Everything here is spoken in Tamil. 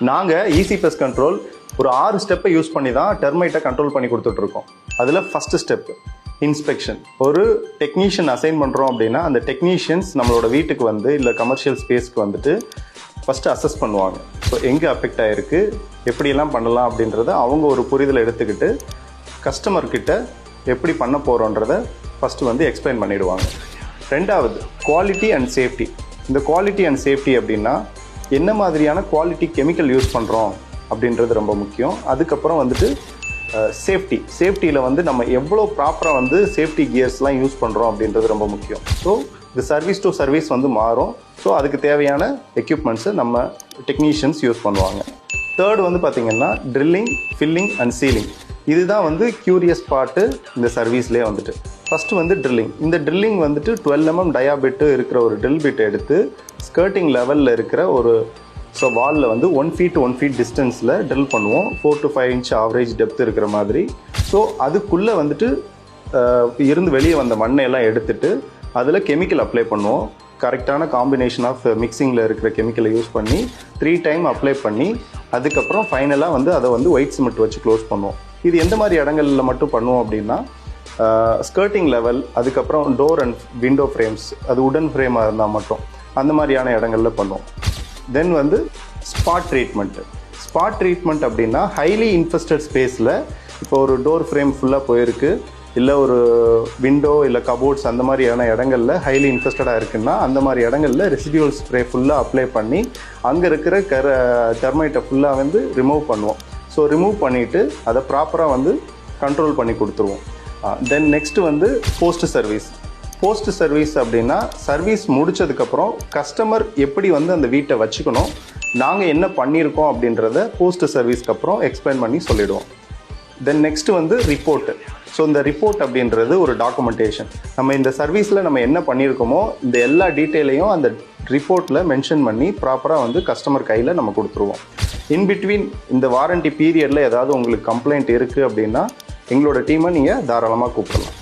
நாங்கள் ஈஸி பெஸ்ட் கண்ட்ரோல் ஒரு 6 ஸ்டெப்பை யூஸ் பண்ணி தான் டெர்மைட்டை கண்ட்ரோல் பண்ணி கொடுத்துட்ருக்கோம். அதில் ஃபஸ்ட்டு ஸ்டெப்பு இன்ஸ்பெக்ஷன். ஒரு டெக்னீஷியன் அசைன் பண்ணுறோம் அப்படின்னா அந்த டெக்னீஷியன்ஸ் நம்மளோட வீட்டுக்கு வந்து இல்லை கமர்ஷியல் ஸ்பேஸ்க்கு வந்துட்டு ஃபஸ்ட்டு அசஸ் பண்ணுவாங்க. ஸோ எங்கே அஃபெக்ட் ஆகிருக்கு, எப்படியெல்லாம் பண்ணலாம் அப்படின்றத அவங்க ஒரு புரிதலை எடுத்துக்கிட்டு கஸ்டமர்கிட்ட எப்படி பண்ண போகிறோன்றதை ஃபஸ்ட்டு வந்து எக்ஸ்பிளைன் பண்ணிவிடுவாங்க. ரெண்டாவது குவாலிட்டி அண்ட் சேஃப்டி. இந்த குவாலிட்டி அண்ட் சேஃப்டி அப்படின்னா என்ன மாதிரியான குவாலிட்டி கெமிக்கல் யூஸ் பண்ணுறோம் அப்படின்றது ரொம்ப முக்கியம். அதுக்கப்புறம் வந்துட்டு சேஃப்டியில் வந்து நம்ம எவ்வளோ ப்ராப்பராக வந்து சேஃப்டி கியர்ஸ்லாம் யூஸ் பண்ணுறோம் அப்படின்றது ரொம்ப முக்கியம். ஸோ இது சர்வீஸ் டு சர்வீஸ் வந்து மாறும். ஸோ அதுக்கு தேவையான எக்யூப்மெண்ட்ஸை நம்ம டெக்னீஷியன்ஸ் யூஸ் பண்ணுவாங்க. தேர்ட் வந்து பார்த்திங்கன்னா ட்ரில்லிங், ஃபில்லிங் அண்ட் சீலிங். இதுதான் வந்து க்யூரியஸ் பார்ட்டு இந்த சர்வீஸ்லேயே வந்துட்டு. ஃபஸ்ட்டு வந்து ட்ரில்லிங். இந்த ட்ரில்லிங் வந்துட்டு 12 mm டயாபிட்டு இருக்கிற ஒரு ட்ரில் பிட் எடுத்து ஸ்கர்ட்டிங் லெவலில் இருக்கிற ஒரு வாலில் வந்து 1 feet to 1 feet டிஸ்டன்ஸில் ட்ரில் பண்ணுவோம். 4 to 5 inch ஆவரேஜ் டெப்த் இருக்கிற மாதிரி. ஸோ அதுக்குள்ளே வந்துட்டு இருந்து வெளியே வந்த மண்ணையெல்லாம் எடுத்துட்டு அதில் கெமிக்கல் அப்ளை பண்ணுவோம். கரெக்டான காம்பினேஷன் ஆஃப் மிக்சிங்கில் இருக்கிற கெமிக்கலை யூஸ் பண்ணி 3 times அப்ளை பண்ணி அதுக்கப்புறம் ஃபைனலாக வந்து அதை வந்து ஒயிட் சிமெண்ட் வச்சு க்ளோஸ் பண்ணுவோம். இது எந்த மாதிரி இடங்களில் மட்டும் பண்ணுவோம் அப்படின்னா ஸ்கர்ட்டிங் லெவல், அதுக்கப்புறம் டோர் அண்ட் விண்டோ ஃப்ரேம்ஸ், அது உடன் ஃப்ரேமாக இருந்தால் மட்டும் அந்த மாதிரியான இடங்களில் பண்ணுவோம். தென் வந்து ஸ்பாட் ட்ரீட்மெண்ட்டு. ஸ்பாட் ட்ரீட்மெண்ட் அப்படின்னா ஹைலி இன்ஃபெஸ்டட் ஸ்பேஸில் இப்போ ஒரு டோர் ஃப்ரேம் ஃபுல்லாக போயிருக்கு, இல்லை ஒரு விண்டோ இல்லை கபோர்ட்ஸ் அந்த மாதிரியான இடங்களில் ஹைலி இன்ஃபெஸ்டடாக இருக்குன்னா அந்த மாதிரி இடங்களில் ரெசிடியூவல் ஸ்ப்ரே ஃபுல்லாக அப்ளை பண்ணி அங்கே இருக்கிற டெர்மைட்டை ஃபுல்லாக வந்து ரிமூவ் பண்ணுவோம். ஸோ ரிமூவ் பண்ணிவிட்டு அதை ப்ராப்பராக வந்து கண்ட்ரோல் பண்ணி கொடுத்துருவோம். தென் நெக்ஸ்ட்டு வந்து போஸ்ட் சர்வீஸ். போஸ்ட் சர்வீஸ் அப்படின்னா சர்வீஸ் முடித்ததுக்கப்புறம் கஸ்டமர் எப்படி வந்து அந்த வீட்டை வச்சுக்கணும், நாங்கள் என்ன பண்ணியிருக்கோம் அப்படின்றத போஸ்ட் சர்வீஸ்க்கு அப்புறம் எக்ஸ்பிளைன் பண்ணி சொல்லிவிடுவோம். தென் நெக்ஸ்ட்டு வந்து ரிப்போர்ட்டு. ஸோ இந்த ரிப்போர்ட் அப்படின்றது ஒரு டாக்குமெண்டேஷன். நம்ம இந்த சர்வீஸில் நம்ம என்ன பண்ணியிருக்கோமோ இந்த எல்லா டீட்டெயிலையும் அந்த ரிப்போர்ட்டில் மென்ஷன் பண்ணி ப்ராப்பராக வந்து கஸ்டமர் கையில் நம்ம கொடுத்துருவோம். இன்பிட்வீன் இந்த வாரண்டி பீரியடில் ஏதாவது உங்களுக்கு கம்ப்ளைண்ட் இருக்குது அப்படின்னா எங்களோட டீமை நீங்கள் தாராளமாக கூப்பிடலாம்.